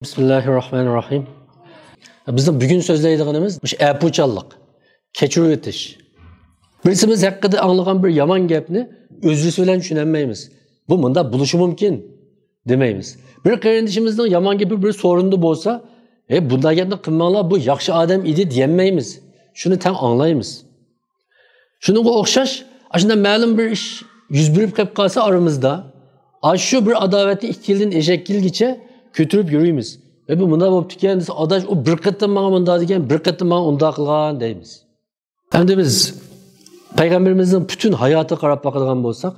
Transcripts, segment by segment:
Bismillahirrahmanirrahim. Bizim bugün sözleydiğimiz epuçallık, keçirib etiş. Birisimiz hakkında anlayan bir yaman gapni özrüsü bilen düşünemeyimiz. Bu munda buluşu mümkün demeyimiz. Bir kardeşimizden yaman gibi bir sorunu bolsa, bunda gapni qilmanglar bu yaxshi adam idi diyemeyimiz. Şunu tam anlayımız. Şununla okşaş, aslında ma'lum bir iş yüz berip qolib qolsa aramızda, şu bir adavetli ikilin eşekkilgiçe kötürüp yürüyümüz. Ve bu munda bu tükendiğinde adaş o bir kıttım bana munda diyen bir kıttım bana onda kılgan deyimiz. Hem de biz Peygamberimizin bütün hayatı qarab bakılgan bolsak,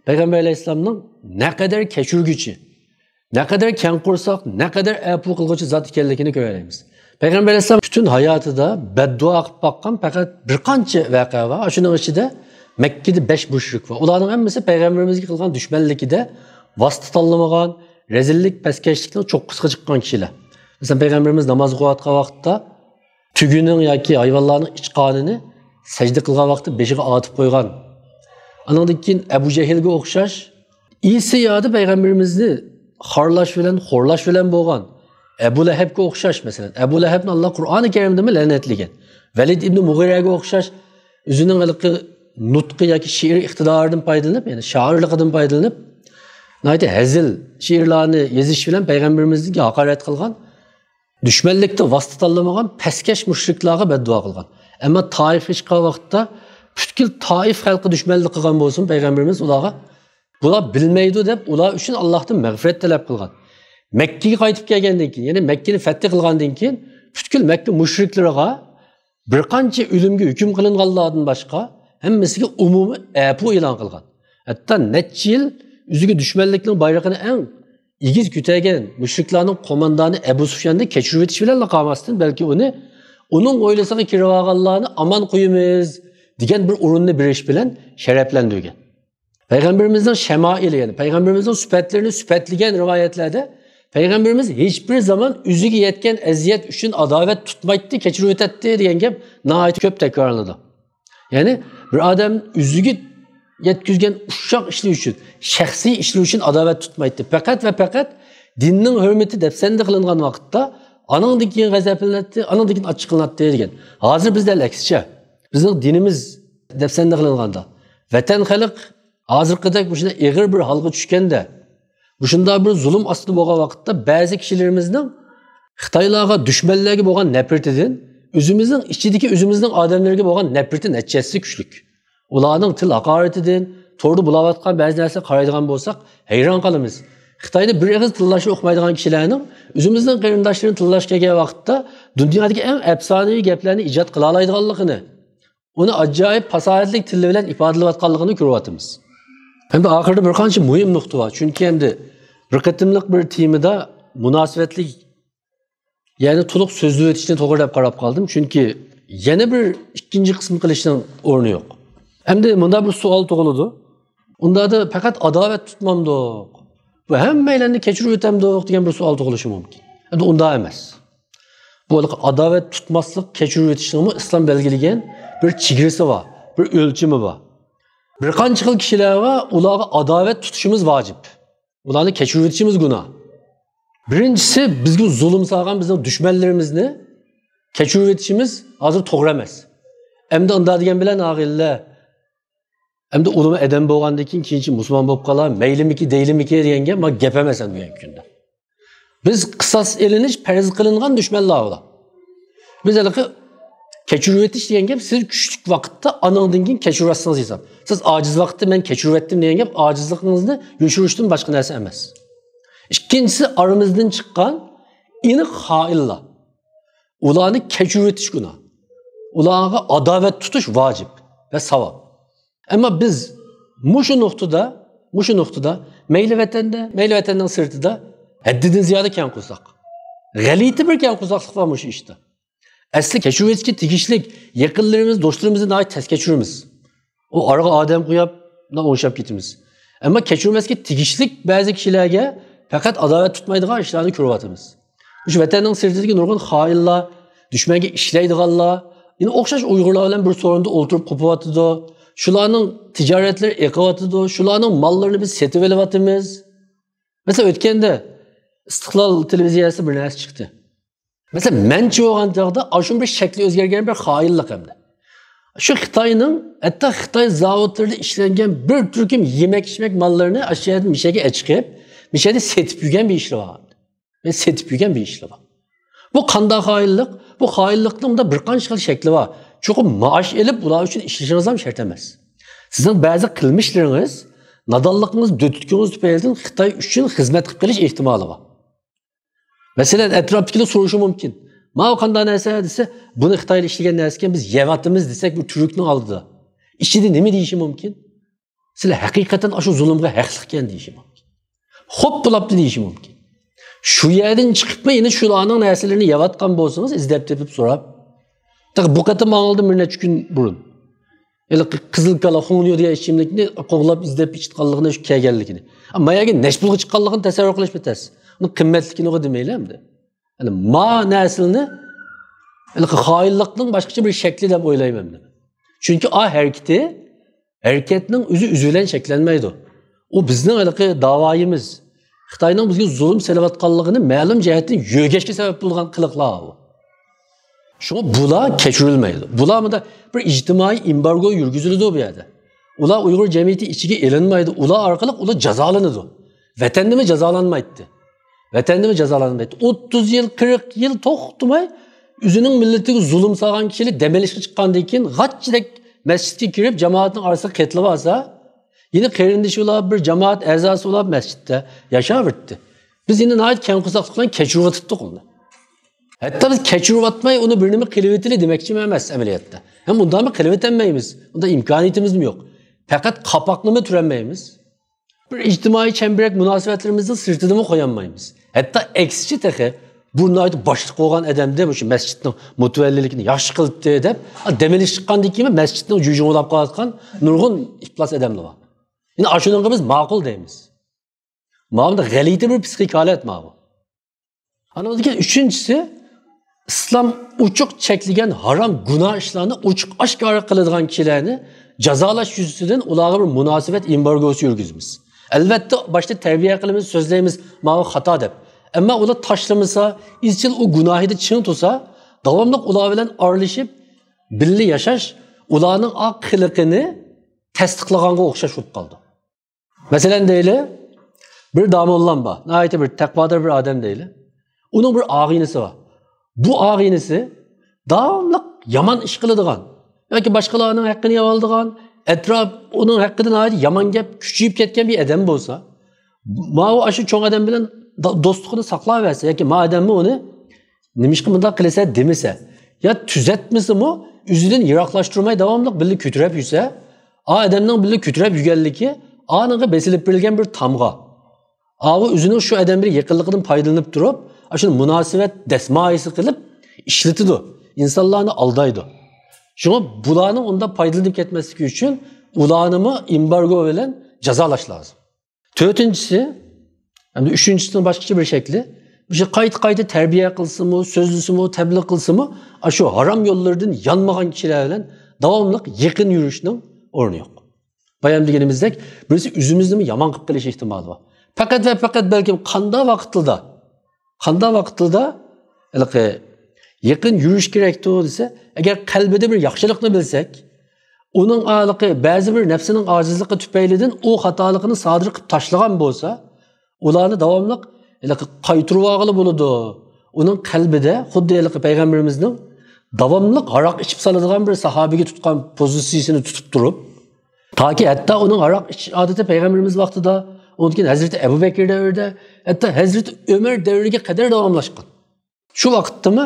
Peygamber Aleyhisselam'ın ne kadar keçürgüçü, ne kadar ken kursak, ne kadar epu kılgıcı zat ikenlikini göreyimiz. Peygamber Aleyhisselam bütün hayatı da beddua qilib bakkan fakat bir qancha vaka var. Şunun içinde Mekke'de 5 müşrik var. Ularning hammasi Peygamberimizga qilgan düşmanligida vasıta tanlamagan, rezillik, peskeşlikten çok kısa çıkan kişiler. Mesela Peygamberimiz namaz kılayotgan vaqtda tügünün yoki hayvanlarning iç qonini secde qilgan vaqtda beshiga atıp qo'ygan. Andan keyin Ebu Cehilga o'xshash iyisi yadi Peygamberimizni xorlash bilan, xo'rlash bilan bo'lgan. Ebu Lehebga o'xshash mesela. Ebu Lehebni Allah Qur'oni Karimda la'natlagan. Velid ibn Mughiraga o'xshash o'zining nutqi yoki she'r iqtidoridan foydalanib, ya'ni shoirligidan foydalanib nayte hazil şiirlerini yeziş bilen Peygamberimizga hakaret kılgan, düşmanlıkta vasıta tanlamagan peskeş müşriklarga beddua kılgan. Ama Taif çıkan vaqtda bütkül Taif halkı düşmanlık kılgan bolsun Peygamberimiz ularga bular bilmeydi deb ular üçün Allah'tan mağfiret talep kılgan. Mekke'ye qaytib kelgandan keyin, yani Mekke'ni fethi kılgandan keyin bütkül Mekke müşriklerine bir qancha ölümge hüküm kılınganlardan başka hemmesiga umumi epu e'lon kılgan. Hatta necha yil üzüge düşmanlıkların bayrağını en igiz kütegen müşriklerin komandanı Ebu Sufyan'da keçirib etiş bilen laqamasın. Belki onun oylasağı kiravagallarını aman koyumuz diyen bir urunlu bir iş bilen şereflendirgen. Peygamberimizden şemaili yani Peygamberimizden süpetlerini süpetligen rivayetlerde Peygamberimiz hiçbir zaman üzüge yetken eziyet üçün adavet tutmaydı, keçirib etti diyen gep nahayet köp tekrarladı. Yani bir adam üzüge yetkizgen uşak işli üçün, şahsi işli üçün adavet tutmaydı. Fakat ve fakat dininin hürmeti defsende kılıngan vakitte ananın keyin gazaplanatdı, ananın keyin açıklanatdı degen. Hazır bizde aksiçe. Bizning dinimiz defsende kılinganda vatan xalq hazırkıdak bu şunda ağır bir halga tushganda, bu şunda bir zulüm aslı bo'lgan vaqtda ba'zi kishilarimizning Xitoylarga düşmanlarga bo'lgan nafratidan o'zimizning ichidagi o'zimizning odamlarga bo'lgan nafrati natijasi kuchlik. Ularning til haqoratidan to'g'ri bulayotgan ba'zi narsa qaraydigan bo'lsak, hayron qolamiz. Xitoyda bir og'iz tillashni o'qimaydigan kishilarning o'zimizning qarindoshlarini tillash kelgan vaqtda dunyodagi eng afsonaviy gaplarni ijod qila oladiganligini, uni ajoyib fasohatli til bilan ifodalayotganligini ko'ryapmiz. Endi oxirida bir qancha muhim nuqta bor. Chunki endi bir qatimliq bir temada munosabatli ya'ni to'liq so'zlab o'tishni to'g'ri deb qarab qoldim. Chunki yana bir ikkinchi qism qilishning o'rni yo'q. Hem de bunda bir sual doğuludu. Onda da fakat adavet tutmamdık. Bu hemmeyle keçirib ötemdik diyen bir sual doğuluşu mümkün. Hem de onda emas. Bu adavet tutmaslık, keçirib ötişliğimi İslam belgilegen bir çigrisi var, bir ölçümü var. Bir qancha xil kishilar var, ularga adavet tutuşumuz vacip. Ularni keçirib ötişimiz günah. Birincisi bizga zulüm salgan bizning düşmanlarimizni keçirib ötişimiz hazır to'g'ri emas. Hem de onda degan bilan ag'illar hem de ulama edem bo'lgandan keyin musulmon bo'lib qolar, maylimi-ki, deyilimi-ki deganga men gap emas degan kunda. Biz qisos elinish farz qilingan dushmanlar ular. Biz hali keçirib etish degan gap siz kuchlik vaqtda anandan keyin kechirasınız hisob. Siz ojiz vaqtda men kechirib etdim degan gap ojizligingizni yo'shirishdan boshqa narsa emas. İkincisi aramızdan chiqqan aniq xoinlar. Ularni kechirib etish gunoh. Ularga adavet tutuş vacip ve savab. Ama biz muşu noktada meyli vatandan sırtıda haddiden ziyade ken kursak. Galiti bir ken kursaklık var muşu işte. Asli keçirib tigişlik yakınlarımız, dostlarımızı daha tez keçirimiz. O araga adem koyup o'xshab ketimiz. Ama keçirmezki tigişlik bazı kişilerge fakat adalet tutmaydigan işlerini ko'ryapmiz. Şu vatandan sırtıdagi nurg'un xoinlar, düşmanga ishlaydiganlar, yine o'xshash Uyg'urlar bilan bir sorunda o'tirib qo'pyapti. Şularning ticaretleri eqiyapti, şularning mollarini biz setib olyapmiz. Mesela o'tganda İstiqlal televiziyasi bir narsa chiqdi. Mesela menchi bo'lgan chog'da ashun bir shakli o'zgargan bir xoinlik hamda. Şu Xitoyning, hatta Xitoy zavodlarida ishlangan bir turkum yemek-ichmak mollarini ashyodan mishaga chiqib, mishada setib yurgan bir ishlar bor. Ve setib yurgan bir ishlar bor. Bu qanday xoinlik? Bu xoinlikning bir qancha xil shakli bor. Chuqur maosh elib ular uchun ishlashingiz ham shart emas. Sizning ba'zi qilmishlaringiz, nadonligingiz, dötutkingiz tufaylidan Xitoy uchun xizmat qilib qilish ehtimoli bor. Masalan, atrofdagilar so'rashi mumkin. Mana qanday narsa desa, buni Xitoyda ishlagan narsa ekan, biz yevatimiz desak, bu turkning oldida. Ichida nima deyishi mumkin? Sizlar haqiqatan shu zulmga haqli ekan deyishi mumkin. Xo'p bo'libdi deyishi mumkin. Shu yerdan chiqibmi, endi shularning narsalarini yevatgan bo'lsangiz, izlab tepib so'rab. Bu qatam ma'lumda bir necha kun burun. Elə qızıl kala, xonyo deyə içimlikni qoğlab izlab içitqanlığını şu kelganligini. Amma yerga nashbulga chiqqanligini tasavvur qilish bitasiz. Uni qimmatligini o demaylamdi. Yani ma naslini xoinlikning boshqacha bir shakli deb o'ylayman. Chunki a harakatning o'zi bilan shakllanmaydi. U bizning davoyimiz. Xitoyning bizga zulm selayotganligini ma'lum jihatdan yo'gashga sabab bo'lgan qiliqlar bu. Şuna bular kechirilmaydi. Bularmada bir ijtimoiy embargo yurgizildi bu yerda. Ular Uyg'ur jamiyati ichiga elinmaydi. Ular orqali ular jazolanadi. Vatanda mi jazolanmaydi? Vatanda mi jazolanmaydi? 30 yil, 40 yil to'xtamay o'zining millatiga zulm solgan kishilar demelishga chiqqandan keyin g'achchidek masjidga kirib jamoatning orasida qetilib olsa, yine qarindishi ular bir jamoat a'zosi ular masjidda yashaverdi. Biz endi nəhayət keng qısaqlıq bilan kechirib o'tibdik uni. Hatta biz kechirib o'tmay uni bir nima qilib o'tili demoqchi emas amaliyotda. Ham bundan qilib o'tmaymiz. Unda imkoniyatimiz yo'q. Faqat qapoqnimi turanmaymiz. Bir ijtimoiy chambarak munosabatlarimizning sirtida qo'yolmaymiz. Hatta eksichi tahi burnaydı boshliq bo'lgan odamda shu masjidning mutavalliligini yaxshi qilibdi deb demelish chiqqandan keyin masjidning jujini olib qolayotgan nurg'un iflos odamlar bor. Yine ashunga biz ma'qul deymiz. Ma'lumda g'alati bir psixik holat bu. Ana o'ziga uchinchisi İslam uçuk çekligen haram günah işlerini uçuk aşkara kılıdığan kişilerini cazalaş yüzünden ularga bir münasebet embargosu yürgüzümüz. Elbette başta terbiye kılımız, sözlerimiz mavi hata dep. Ama ular taşlamasa, izçil o günahı da çın tutsa, devamlı ular bilen arlaşıp, birli yaşaş, ularının ak kılıkını tasdiqlaganga o'xshash bo'lib qoldi. Masalan deyli, bir damollan bor. Nəhayət bir taqvodor bir odam deyli. Uning bir og'inisi bor. Bu ağinisi davamlı yaman iş qiladigan yoki boshqalarning haqqini yeb oladigan, atrof uning haqqidan ait yaman gap kuchayib ketgan bir odam bo'lsa, ma'u shu cho'ng odam bilan do'stlikni saqlayversa yoki ma odamni uni nimishqa bunday qilsa demasa, ya tuzatmasimi, o'zidan yiroqlashtirmay davomli birga ko'tarib yursa, odamning birga ko'tarib yurganligi aniga besilib berilgan bir tamg'a. Avu o'zining shu odam bilan yaqinligidan foydalanib turib, şunu münasebet desmaisi kılıp işletidu. İnsanlarını aldaydı. Şunu bulanın onda faydalanıp etmesi için ulanımı embargo bilen cezalaş lazım. Dördüncüsü, hem de üçüncüsünün başka bir şekli, bir şey kayıt terbiye kılsın mı, sözlüsü mü, tebliğ kılsın mı, şu haram yollardan yanmayan kişilerle devamlı yakın yürüyüşünün ornu yok. Bayan degenimizdek birisi üzümüzde mi yaman kıp kılış ihtimali var. Fakat belki Qanda vaqtida yaqin yurish kerakdi desa, agar qalbida bir yaxshilikni bilsak, uning ba'zi bir nafsining ojizligi tufaylidan u xatoligini sodir qilib tashlagan bo'lsa, ularni davomli qaytirib olg'ili bo'ladi. Uning qalbida xuddi payg'ambarimizning davomli aroq ichib soladigan bir sahobiga tutgan pozitsiyasini tutib turib, toki hatto uning aroq ichish odati payg'ambarimiz vaqtida ondan keyin Hazreti Ebu Bekir davrida, hatta Hazreti Ömer davriga qadar davomlashgan. Shu vaqtdami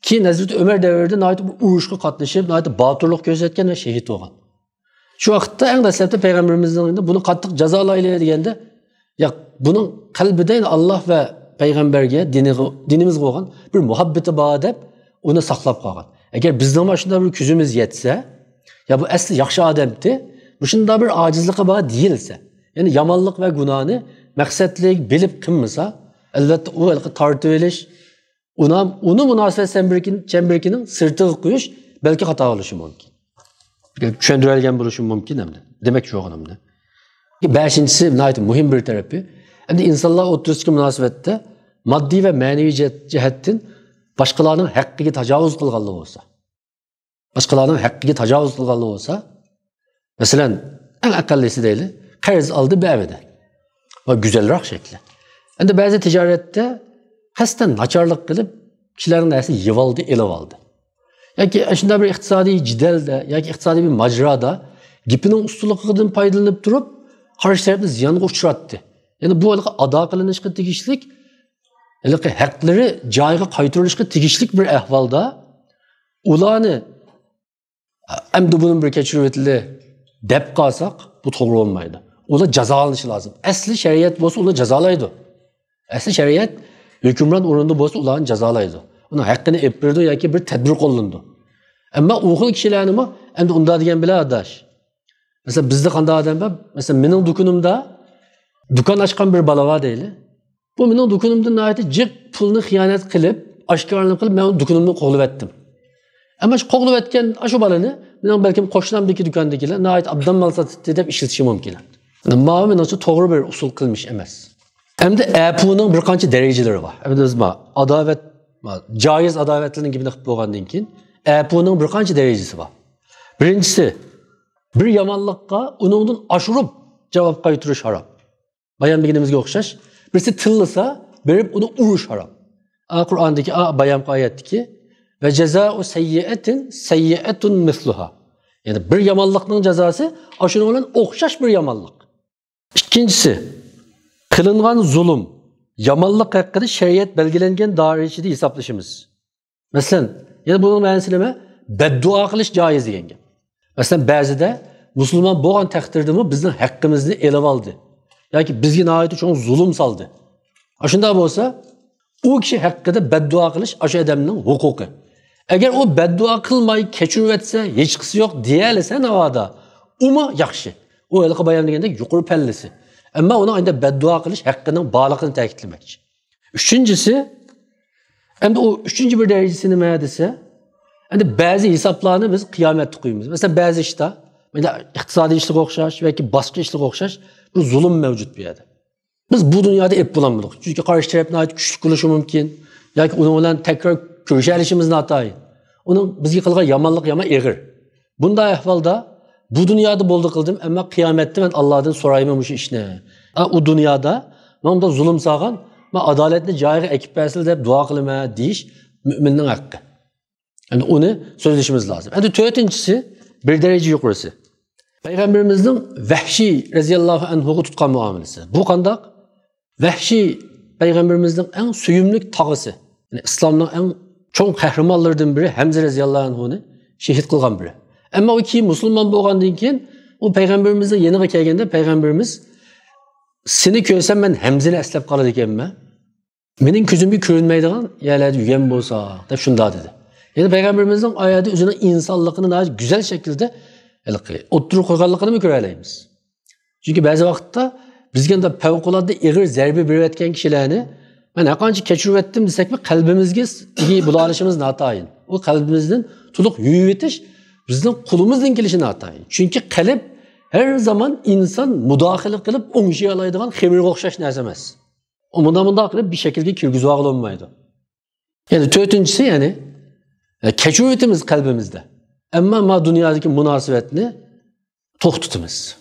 keyin Hazreti Ömer davrida nəhayət bir urushga qatnashib, nəhayət boturlik ko'rsatgan va shahid bo'lgan. Shu vaqtda eng dastlabda payg'ambarimizning buni qattiq jazolayli deganda, ya buning qalbida Alloh va payg'ambarga, dinimizga bo'lgan bir muhabbati bor deb uni saqlab qolgan. Agar bizning mana shunday bir ko'zimiz yetsa, ya bu asli yaxshi odamdi, bu shunday bir ojizligi bor deyilsa, yani yamanlık ve günahını maksatlik bilip kılmasa, elbette o tartib elish, onu münasebet çemberikinin sırtığı koyuş belki hata oluşu mümkün. Düşündürülgen buluşu mümkün hem de. Demek ki yok hem de. Beşincisi mühim bir terapi. Hem de insanlar otururken münasebette maddi ve manevi cihettin başkalarının hakkıga tajavuz kılganlığı olsa, başkalarının hakkıga tajavuz kılganlığı olsa, mesela en akıllisi değil, qarz aldı bir evde. O güzelrak şekli. Endi bazı ticarette hastan naçarlık kılıp kişilerin nesi yıvaldı, ele aldı. Yoki shunday bir iqtisodiy jidalda yoki iqtisodiy bir majroda gipining ustunligidan foydalanib turib, qarshi tarafni ziyonga uchratdi. Ya'ni bu ado qilinishga tegishlik, haqlari joyiga qaytarilishga tegishlik bir ahvolda ularni endi buni bir kechirib o'tili deb qolsak, bu to'g'ri bo'lmaydi. Ular jazolanishi lozim. Asli shariat bo'lsa ular jazolaydi. Asli shariat hukmron o'rinda bo'lsa ularni jazolaydi. Onun hakkını epirdi yoki bir tedbir qo'llandi. Ammo u xil kishilarni endi unda degan bilan adash. Mesela bizde qanday odam bor? Mesela mening dukunimda dukon ochgan bir bola bor deyli. Bu mening dukunimda nayati jiq pulni xiyonat qilib, oshkorlik qilib men dukunimni qo'g'lab etdim. Ammo shu qo'g'lab etgan shu bolani mening balkim qo'shnimdagi dukondagilar nayat abdan mal sotdi deb ishlatishi mumkin. Ammo men o'sha to'g'ri bir usul qilmish emas. Endi apuning bir qancha darajalari bor. Endi biz adovat Caiz adavetlerinin gibi nakit boğandın ki, bunun bir qancha derecesi var. Birincisi, bir yamanlıkka onundan aşırıp cevap qaytırış haram. Bayan bilginimizge okşaş. Birisi tıllısa, verip onu uruş haram. Kur'an'daki bayan ayetteki ve cezâ'u seyyi'etun misluha. Yani bir yamanlıkның cezası aşırı olan okşaş bir yamanlık. İkincisi, kılıngan zulüm. Yamanlık hakkında şeriat belgelengen dairede hesaplaşımız. Mesela, yani bunun ma'nosi nima? Beddua qilish joiz degan gap. Mesela ba'zida musulmon bo'lgan taqdirdami bizning haqqimizni elib oldi. Yoki bizga nihoyat uchun zulm soldi. Shunday bo'lsa, u kishi haqqida beddua qilish o'sha odamning huquqi. Agar u beddua qilmay kechirib etsa, hech qisi yo'q deyalsa navoda, umi yaxshi. U ilqi bayon degandek yuqori pallisi. Ama ona aynı beddua qilish haqqının bağlılığını ta'kidlamoqchi. Üçüncüsü, endi o üçüncü bir derecesi nima desa, endi ba'zi hisoblarni biz qiyomatda qo'yamiz. Mesela ba'zi ishda, mana iqtisodiy ishlarga o'xshash yoki boshqa ishlarga o'xshash bir zulm mavjud bu yerda. Biz bu dunyoda ep bo'lamiz. Chunki qarshi tarafni kuchli qilishi mumkin yoki uni bilan tekrar ko'rishishimiz noto'g'ri. Uning bizga qilgan yomonlik yomon eg'ir. Bunday ahvolda bu dünyada boldu kıldım ama kıyamette ben Allah'tan sorayım şu işine. O dünyada ben de zulüm sağan, ben adaletli cahil ekip versin de dua kılma deyiş müminin hakkı. Yani onu sözleşmemiz lazım. Yani dördüncüsü bir derece yukarısı. Peygamberimizin Vehşi reziyallahu anhu'u tutkan muamelesi. Bu kandak Vehşi Peygamberimizin en söyümlük tağısı. Yani İslam'ın en çok kahramanlarından biri Hamza reziyallahu anhu'nu şehit kılgan biri. Ama o ki Müslüman bo'lgandan keyin o peygamberimizin yeniga kelganda peygamberimiz seni ko'rsam men Hamzani eslab qolar ekanman. Mening ko'zimga ko'rinmaydigan yerlarda yurgan bo'lsa deb shunda dedi. Yani peygamberimizin oyati o'zining insonligini güzel şekilde o'ttirib qo'yganligini mi ko'ralaymiz? Chunki ba'zi vaqtda bizga de favqulodda ig'ir zarba berayotgan kishilarni men qancha kechirib etdim desak, qalbimizga bulanishimiz noto'g'ri. O qalbimizdan to'liq yuvib etish bizden kulumuzdan gelişini atayın. Çünkü kalp her zaman insan müdahale kılıp onu şey alaydıgan xemirga o'xshash narsa emas. O bunda kılıp bir şekilde kirgizib olmaydı. Yani dördüncüsü yani kechirib kalbimizde. Ama dünyadaki münasebetini to'xtatamiz.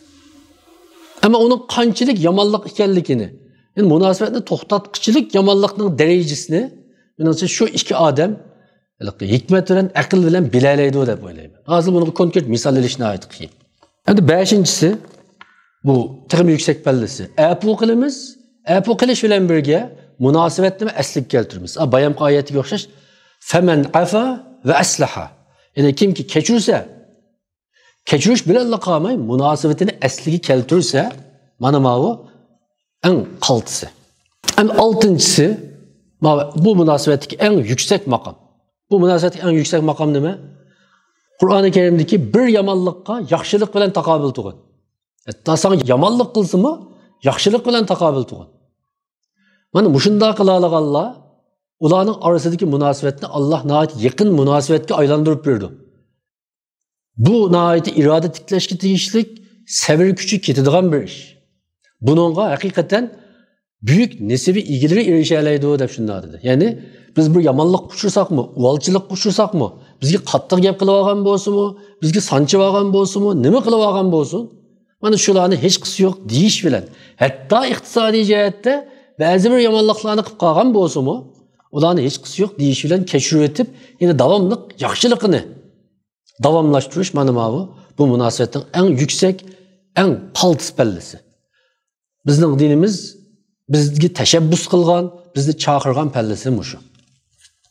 Ama onun qanchalik yomonlik ekanligini, yani münasebetni to'xtatqichilik yomonlikning derecesini, menimcha shu ikki odam hikmet bilen, akıl bilen bilaleydi o da böyle. Hazır bunu konkret misal ilişkine ait kıyım. Şimdi beşincisi, bu tırmı yüksek pellesi. Epu kılış bilen birge, münasebetli mi eslik keltirimiz. Bayam ayeti yokşaş. Femen afa ve eslaha. Yani kim ki keçiriş bilen lakamay, münasebetini esligi keltirirse, manamavu en kaltısı. En altıncısı, bu münasebetteki en yüksek makam. Bu münasebetteki en yüksek makam nime? Kur'an-ı Kerim'deki bir yamanlıkka yaxşılık bilen takabil tuğun. Hatta sana yamanlık kılsın mı? Yaxşılık bilen takabil tuğun. Yani muşunda kılalık Allah, ulanın arasındaki münasebetini Allah nahayet yakın münasebetki aylandırıp verdi. Bu nahayet irade tikleşki deyişlik, sevir küçük kitidiğen bir iş. Bununla hakikaten büyük nesibi ilgileri erişeyleydi o deb şunday dedi. Yani biz bir yamanlık kuşursak mı, uvalçılık kuşursak mı, bizge qattiq gap qilib olgan bo'lsinmi, bizge sanchib olgan bo'lsinmi, nima qilib olgan bo'lsin? Mana shularni hech qisi yo'q deyish bilan, hatto iqtisodiy jihatda ba'zi bir yomonliklarni qilib qolgan bo'lsinmi, ularni hech qisi yo'q deyish bilan kechirib o'tib, yana davomli yaxshiligini davomlashtirish mana bu munosabatning eng yuksak, eng qaltis pallasi. Bizning dinimiz bizga tashabbus qilgan, bizni chaqirgan pallasi mushu.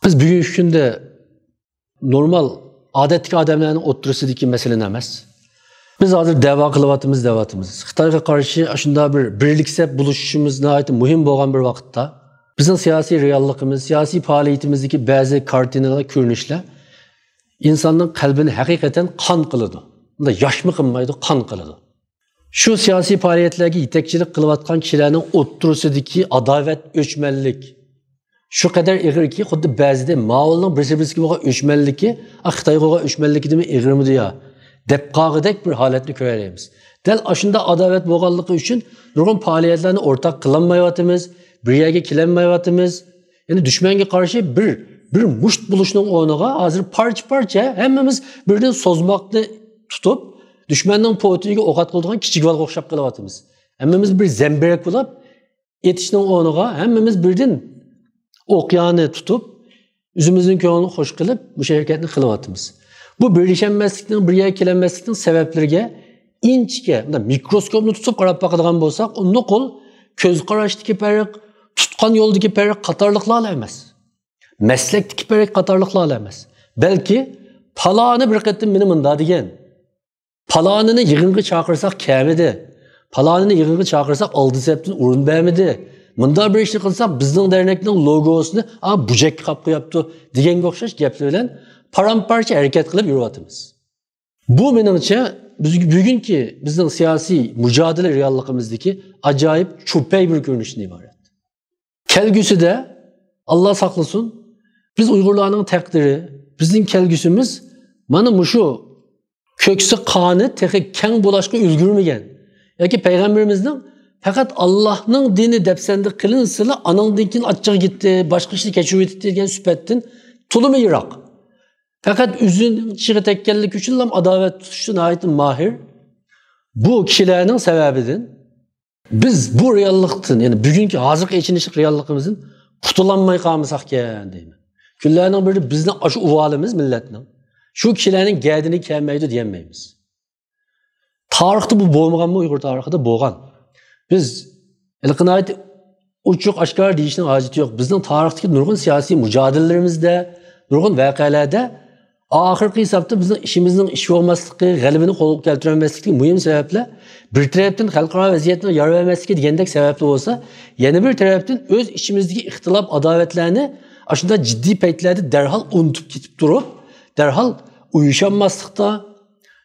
Biz bugungi kunda normal odatdagi odamlarning o'ttirisidagi masala emas. Biz hozir da'vo qilyapmiz. Xitoyga qarshi shunday bir birliksab buluşishimiz nihoyat muhim bo'lgan bir vaqtda bizning siyosiy realligimiz, siyosiy faoliyatimizdagi ba'zi kartinalar, ko'rinishlar insonning qalbini haqiqatan qon qiladi. Unda yoshmi qilmaydi, qon qiladi. Şu siyasi faaliyetlerge yetekçilik kılıvatkan kişilerin oturusidiki adavet, öçmenlik. Şu kadar eğir ki, xuddi bazıda mağolunun birisi boğa öçmenliki, Xitay boğa öçmenliki demi eğir mi diya? Depqağıdek bir haletini görürüz. Del aşında adavet boğallığı için nurgun faaliyetlerini ortak kılanmayatımız, bir yerge kilenmayatımız, yani düşmenge karşı bir muşt buluşunun onuğa hazır parça hemmimiz birden sozmaklı tutup, düşmanın poğutiga oqat qiladigan kichik baliq o'xshab qilyapmiz. Hammamiz bir zambirak bo'lib, etishning o'rniga hammamiz birdan o'qyani tutib, o'zimizning ko'nglini xo'sh qilib, bu harakatni qilyapmiz. Bu birlashanmaslikning, birga kelinmaslikning sabablariga inchga, mikroskopni tutib qarab boqadigan bo'lsak, uni qo'l ko'z qarashdagi farq, tutgan yo'ldagi farq qatorliqlar emas. Maslakdagi farq qatorliqlar emas. Balki paloni bir qatim meni munda degan Palanını yığınğı çağırsak kemidi. Palanını yığınğı çağırsak aldı septin urun vermedi. Mında bir işini kılsak bizden dernekten logosunu bucak kapı yaptı. Diyen okşaş geplerle paramparça hareket kılıp yürüyatımız. Bu menimce bugünkü bizden siyasi mücadele realliğimizdeki acayip çupey bir görünüşüne ibaret. Kelgüsü de Allah saklasın biz Uygurlarının takdiri, bizim kelgüsümüz mana muşu köksü kanı tehi keng bulaşkı üzgürmegen. Yaki peygamberimizden fakat Allah'ın dini depsendi kılınsıla anın dinkin açığa gitti, başka şey keçirip etti diyen süpettin. Tulu mu Irak? Fakat üzün çığı tekkellik için adavet tutuşuna ait mahir. Bu kişilerin sebebidin. Biz bu reallıktın, yani bugünkü hazır içinişlik reallığımızın kutulanmayı kalmasak yani. Küllerinin biri bizden aşı uvalimiz milletinin. Şu kişilerin geldiğini kelmeydi diyemeyimiz. Tarihte bu boğmagan mı? Uygur tarihte boğan. Biz ilkinayet uçuk aşkar deyişinin haceti yok. Bizden tarihteki nurgun siyasi mücadelelerimizde, nurgun vakalarda ahirki hesapta bizden işimizin işi olmaslığı, galibini kolup keltiremezliği mühim sebeple bir taraftan halkara vaziyetine yer vermezliği diyendek sebeple olsa yeni bir taraftan öz işimizdeki ihtilaf adavetlerini aslında ciddi peytlerde derhal unutup gidip durup derhal uyuşanmazlıkta,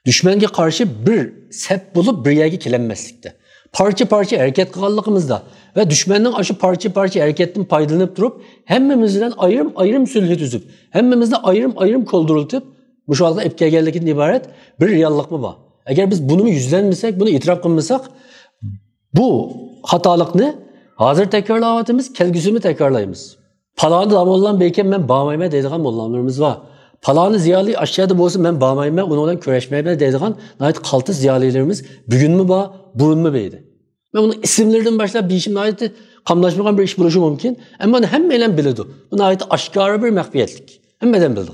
düşmenge karşı bir sep bulup bir yerge kilenmezlikte. Parça hareket kıllığımızda ve düşmanın aşı parça hareketten faydalanıp durup hemmimizden ayrım sülhü düzüp, hemmimizden ayrım koldurulup bu şu anda epkegellikin ibaret bir reallik mı var? Eğer biz bunu yüzlenmesek, bunu itiraf kılmasak bu hatalık ne? Hazır tekrarlavatımız, kelgüsümü tekrarlayımız. Palanı da olan belki ben bağmayma dediğim mollanlarımız var. Palanı ziyali aşağıda bolsun ben bağmayma, onu olan köreşmeye dediğin nahit kaltı ziyalilerimiz bugün mü bağ, burun mu beydi. Ben bunu isimlerden başlayıp bir işim nahit kamlaşmayan bir iş buluşu mümkün. Ama bunu hemmeyle bilirdi. Bu nahit aşkarı bir mehbiyetlik. Hemmeden bildi.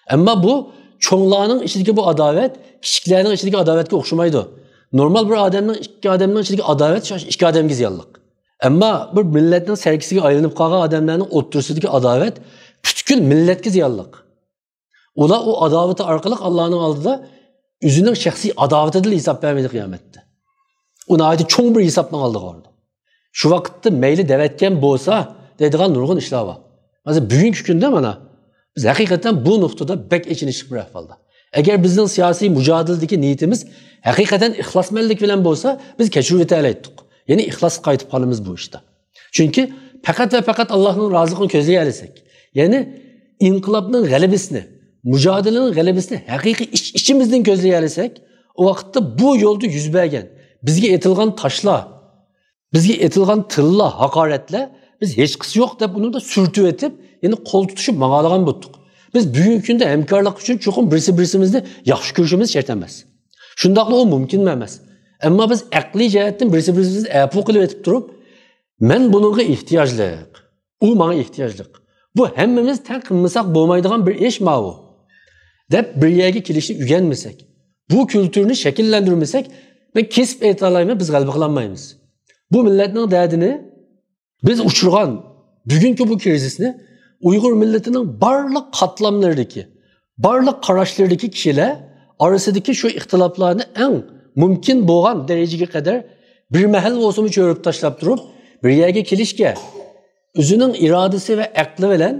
Ama bu çoğunluğunun içindeki bu adavet, küçüklerinin içindeki adavetki okşamaydı. Normal bir adamın içindeki adavet iki adamki ziyallık. Ama bir milletin sergisi ayrılıp kalan adamların oturusideki adavet bütün milletki ziyallık. Ola o adaveti arkalık Allah'ın aldığı üzünden şahsi adavet edildi hesap vermedi kıyamette. Ona ait çok bir hesapla aldık orada. Şu vakitte meyli devetken bolsa dediğin nurgun işler var. Mesela bugünkü günde bana biz hakikaten bu noktada bek için işlik bir ahvalda. Eğer bizim siyasi mücadeledeki niyetimiz hakikaten ihlasmellik bilen bolsa biz keçiruveti ele ettik. Yani ihlas kayıtıp halimiz bu işte. Çünkü fakat ve fakat Allah'ın razılığını közleyelesek. Yani inkılapının galibesini, mücadelenin galibesini hakiki içimizden gözleyelesek o vakitte bu yolda yüz bergen, bizge etilgan taşla, Bizga etilgan tilla, haqoratlar biz hech qisi yo'q deb uni da surtib etib, endi qo'l tutishib mang'alagan bo'ldik. Biz bugungi kunda hamkorlik uchun cho'qim birimizni yaxshi ko'rishimiz shart emas. Shundaqla o mumkin emas. Ammo biz aqliy jihatdan birimizni afu qilib etib turib, men bunga ehtiyojliq. U menga ehtiyojliq. Bu hammamiz tan qilmasak bo'lmaydigan bir ish bu. Deb bir yerga kelishni o'rganmasak, bu kulturni shakllantirmasak, men kesib ayta olmayman, biz g'alaba qilolmaymiz. Bu millatning dardini biz uchirgan bugungi bu krizisni Uyg'ur millatining barliq qatlamlaridagi, barliq qarashlardagi kishilar orasidagi shu ixtiloflarni eng mumkin bo'lgan darajaga qadar bir mahal bo'lsin cho'rib tashlab turib, bir yerga kelishga o'zining irodasi va aqli bilan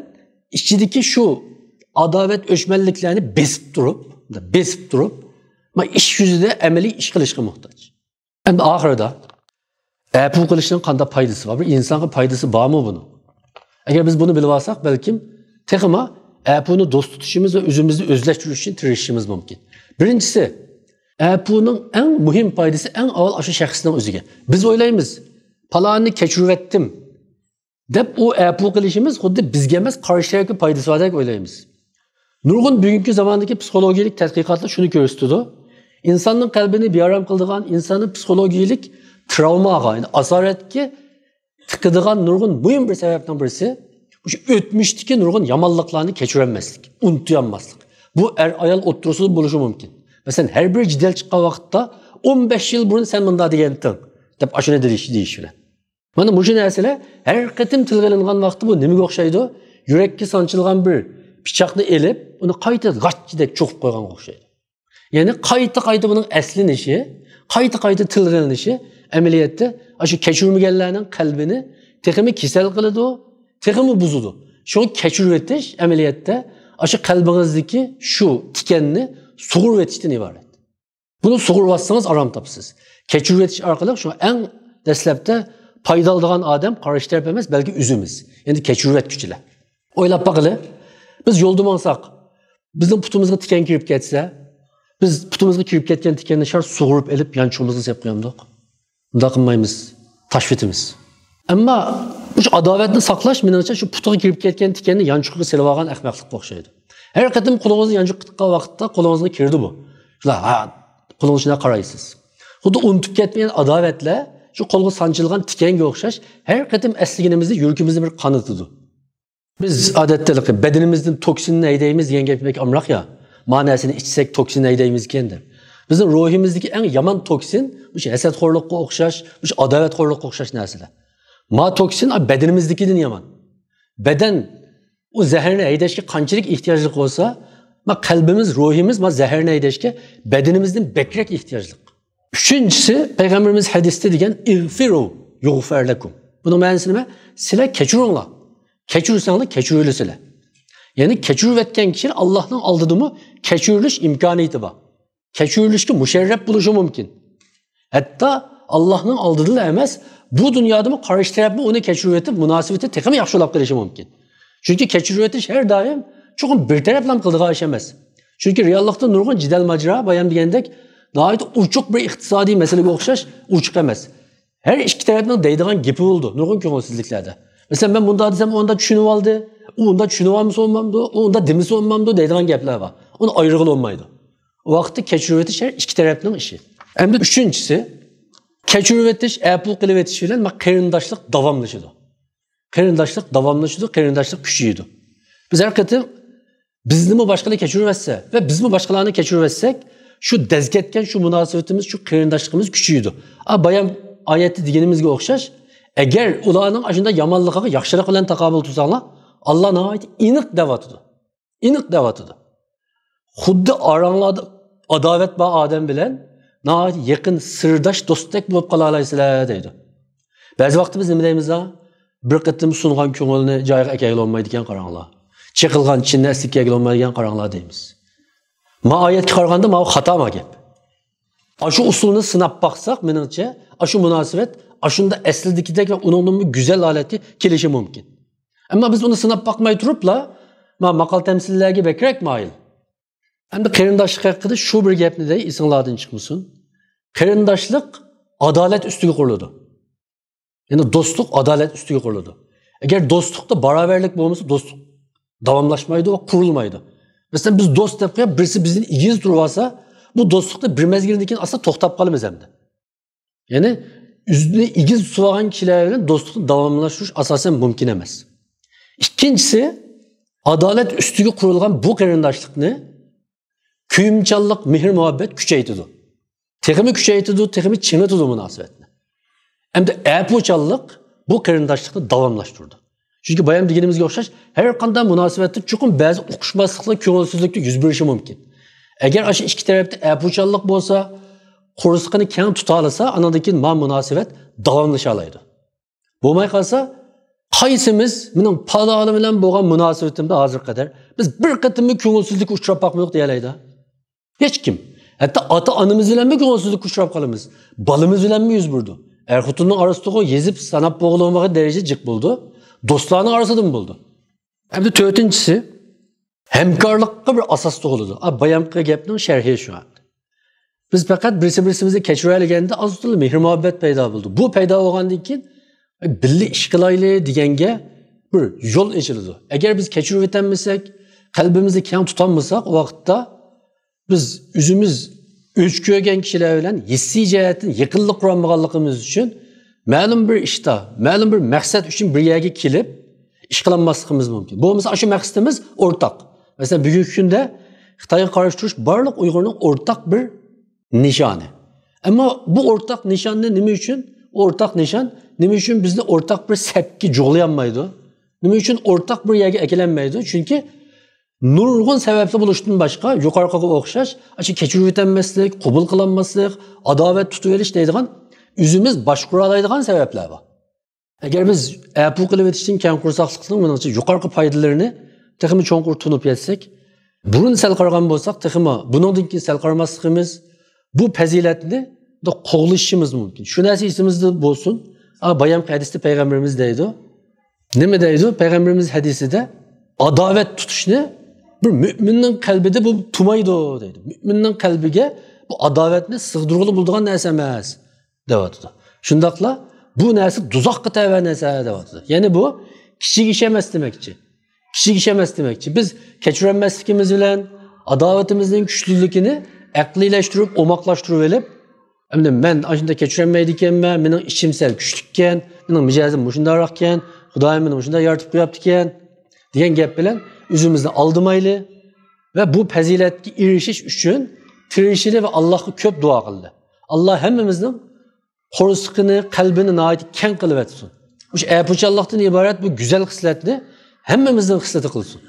ichidagi shu adovat o'chmanliklarni besib turib, ma ish yuzida amaliy ish qilishga muhtoj. Endi oxirida afu qilishning qanday foydasi bor? Bir insonga foydasi bormi buni? Agar biz bunu bilib olsak, balkim texma apuni do'st tutishimiz va o'zimizni o'zlashtirish uchun tirishishimiz mumkin. Birinchisi, apuning eng muhim foydasi eng avval o'sha shaxsning o'ziga. Biz o'ylaymiz, palonni kechirvetdim deb u apu qilishimiz xuddi bizga emas, qarshi foydasi bor deb o'ylaymiz. Nurg'un bugungi zamondagi psixologik tadqiqotlar shuni ko'rsatdi. İnsanın qalbini bearam qildigan, insonni psixologik travmaga, yani asoratga tiqadigan nurg'un muhim bir sababdan birisi o'sha o'tmishdagi nurg'un yomonliklarni kechirolmaslik, unutolmaslik. Bu ayol o'ttirusida bo'lishi mumkin. Masalan, har bir jidal chiqqan vaqtda 15 yil burun sen bunda deganding deb ashuna deyish bilan. Mana bu narsalar har qatim tilga ilingan vaqtda bu nimaga o'xshaydi? Yurakka sanchilgan bir pichoqni elib, uni qayta g'achchidek cho'qib qo'yganga o'xshaydi. Yani qayta bunun əslinişi, qayta tilg'ilinishi amaliyotda shu kechirmaganlarning qalbini texmi kesal qiladi, texmi buzadi. Shu kechirib etish amaliyotda shu qalbingizdagi shu tikanni sug'urib etishdan iborat. Buni sug'urib olsangiz arom topsiz. Kechirib etish orqali shu eng dastlabda foydalanadigan odam qarshi taraf emas, balki o'zimiz. Endi kechirib etguchilar. O'ylab boqili, biz yo'lda borsak, bizning putimizga tikan kirib ketsa, biz putumuzga kirib ketgan tikanni shart sug'urib elib yanchig'imizni sep qo'yamdik. Bunda qilmaymiz, tashvitimiz. Ammo bu adovatni saqlash menimcha shu putiga kirib ketgan tikanni yanchig'iga selib olgan ahmoqlikqa o'xshaydi. Har qatim qo'lingizni yanchiq qilgan vaqtda qo'lingizga kirdi bu. Shular, qo'lingizga qaraysiz. Xuddi unutib ketmagan adovatlar shu qo'lga sanchilgan tikanga o'xshash har qatim asliginimizni, yuragimizni bir qanitadi. Biz odatda bedenimizdan toksinni haydaymiz degan gap pek amroq ya. Manasini içsek toksin haydaymiz ekan deb. Bizning ruhimizdagi eng yomon toksin o'sha hasadxo'rlikqa o'xshash, o'sha adovatxo'rlikqa o'xshash narsalar. Ma toksin bedenimizdagidan yomon. Beden o zaharni haydashga qanchalik ehtiyojli bo'lsa, ma qalbimiz, ruhimiz ma zaharni haydashga bedenimizdan bekrak ehtiyojli. Üçüncüsü Peygamberimiz hadiste degan "İğfiru yughfar lakum". Bunun ma'nosi nima? Sizlar kechiringlar. Kechirsanglar kechirilisizlar. Yani kechirib etgan kishi Allohning oldida kechirilish imkoniyati bor. Kechirilishga musharraf bo'lishi mumkin. Hatto Allohning oldida emas, bu dunyoda qarshi tarafni uni kechirib etib, munosabati texmi yaxshilab qilishi mumkin. Chunki kechirib etish har doim cho'qim bir taraflam qildigan ish emas. Chunki reallikda nurg'un jidal majra bayon degandek, nihoyat uchuq bir iqtisodiy masalaga o'xshash uchuq emas. Har ikki tarafning deydigan gapi bo'ldi, nurg'un ko'ngilsizliklarda. Masalan, men bunda desam, onda tushunib oldi. Onda tushunib olmamdi, onda demisi olmamdi deydigan gaplar bor. Uni ayrig'il olmaydi. O vaqtda kechirib etish har ikki tarafning ishi. Endi uchinchisi, kechirib etish, afu qilib etish bilan qarindoshlik davomlashadi. Qarindoshlik kuchayadi. Biz har qatim bizni boshqalar kechirib etsa va bizni boshqalarni kechirib etsak, shu dazgatgan shu munosabatimiz, shu qarindoshligimiz kuchayadi. Bayon oyatda deganimizga o'xshash, agar ularning ashunda yomonligiga yaxshilik bilan taqobil tutsanglar, Allah nəhayət iniq dəvatıdır. Xuddi aranglarda adavət var adam bilən, nəhayət yaxın sırdaş dostdek bo'lib qala olaysizlar deydi. Bəzi vaqtda biz nima deymiz? Bir qatim sungan ko'ngilni joyiga akayla olmaydigan qaranglar. Chiqilgan chinni asliga akayla olmaydigan qaranglar deymiz. Ma oyatga qaraganda ma xato ma gap. Shu usulni sinab baqsaq, menimcha, shu munosabat ashunda aslidagidek va uning go'zal holati kelishi mumkin. Ama biz onu sınab bakmayı turupla, maqal temsillerge bekrek mail. Hem de qarindoshlik haqida şu bir gapni dey, esinglardan chiqmasin. Qarindoshlik adalet üstüge quruladi. Yani dostluk adalet üstüge kuruldu. Eğer dostlukta beraberlik olmasa dostluk davamlaşmaydı, o kurulmaydı. Mesela biz dost dep qo'yib, birisi bizni igiz turib olsa, bu dostlukda bir mezgildan keyin asla to'xtab qolamiz hamda. Ya'ni üstüne igiz tutib olgan kishilar bilan dostlukni davomlashtirish asosan mumkin emas. İkincisi, adalet üstüge kurulgan bu qarindoshlikni kuyimchanlik, mehr muhabbet kuchaytirdi. Texmi kuchaytirdi, texmi chingitdi munosabatni. Hamda apuchallik bu qarindoshlikni davomlashtirdi. Çünkü bayam deganimizga o'xshash, har qanday munosabatda chuqur ba'zi uqishmasliklar, ko'ngilsizliklar yuz berishi mumkin. Agar o'sha ikki tarafda apuchallik bo'lsa, qo'rsqini keng tuta olsa, andan keyin ma munosabat davomlasha oladi. Bo'lmay qolsa, qaysimiz mening paloni bilan bo'lgan munosabatimda hozir qadar biz bir qatimmi ko'ngilsizlikka uchrab boqmadik deyalaydi. Hech kim. Hatto ota-onamiz bilanmi ko'ngilsizlikka uchrab qolamiz. Balamiz bilanmi yuz burdi. Er-xotinning orasidagi yezib sanab bo'g'ilmagan daraja jiq bo'ldi. Dostlarning arasida mı buldu? Hem de dördüncüsü, hemkarlıkka bir asas doğuludu. Bayamqı gapning şerhi şu an. Biz fakat birisi-birimizni kechirayotganda azizli mehr muhabbet paydo bo'ldi. Bu paydo bo'lgandan keyin birga ish qilaylik deganga bir yo'l ochildi. Agar biz kechirib o'tamasak, qalbimizni keng tutolmasak, o vaqtda biz o'zimiz o'ch ko'rgan kishilar bilan hissiy jihatdan yaqinlik qurolmaganligimiz uchun ma'lum bir ishda, ma'lum bir maqsad uchun bir yerga kelib ish qilmasligimiz mumkin. Bo'lmasa shu maqsadimiz o'rtaq. Masalan, bugungi kunda Xitoyga qarshi turish barliq Uyg'urning o'rtaq bir nishoni. Ammo bu o'rtaq nishonni nima uchun? O'rtaq nishon nima uchun bizni o'rtaq bir sapga jo'g'layolmaydi? Nima uchun o'rtaq bir yerga akilanmaydi? Chunki nurg'un sabablar bo'lishdan boshqa yuqoriga o'xshash, shu kechirib o'tmaslik, qabul qilinmaslik, adovat tutib olish deydigan o'zimiz boshqara oladigan sabablar bor. Agar biz apu qilib o'tishdan keng qursaqlikning menimcha yuqorqi foydalarini texmi cho'nqur tunib yetsak, burun sal qaragan bo'lsak, texmi buningdan keyin sal qaramasligimiz bu fazilatni qo'g'lishimiz mumkin. Shu narsa esimizda bo'lsin. Bayam hadisda payg'ambarimiz deydi. Nima deydi? Payg'ambarimiz hadisida adovat tutishni bir mo'minning qalbida bu tumaydi deydi. Mo'minning qalbiga bu adovatni sig'dirg'ili bo'ladigan narsa emas deyapti. Shundaqla bu narsa do'zaxga tava narsa deyapti. Ya'ni bu kichik ish emas demakchi. Kichik ish emas demakchi. Biz kechirilmasligimiz bilan adovatimizning kuchliligini aqliylashtirib, o'moqlashtirib olib, endi men ashunda kechirolmaydi ekanman, mening ishim sal kuchli ekan, mening mijozim shundaroq ekan, Xudoyim meni shunday yaratib qo'yapti ekan degan gap bilan o'zimizni aldamayli va bu fazilatga erishish uchun tirishili va Allohga ko'p duo qildi. Alloh hammamizning qo'rsqini, qalbini nihoyat keng qilib etsin. O'sha apuchallikdan iborat bu go'zal xislatni hammamizning xislati qilsin.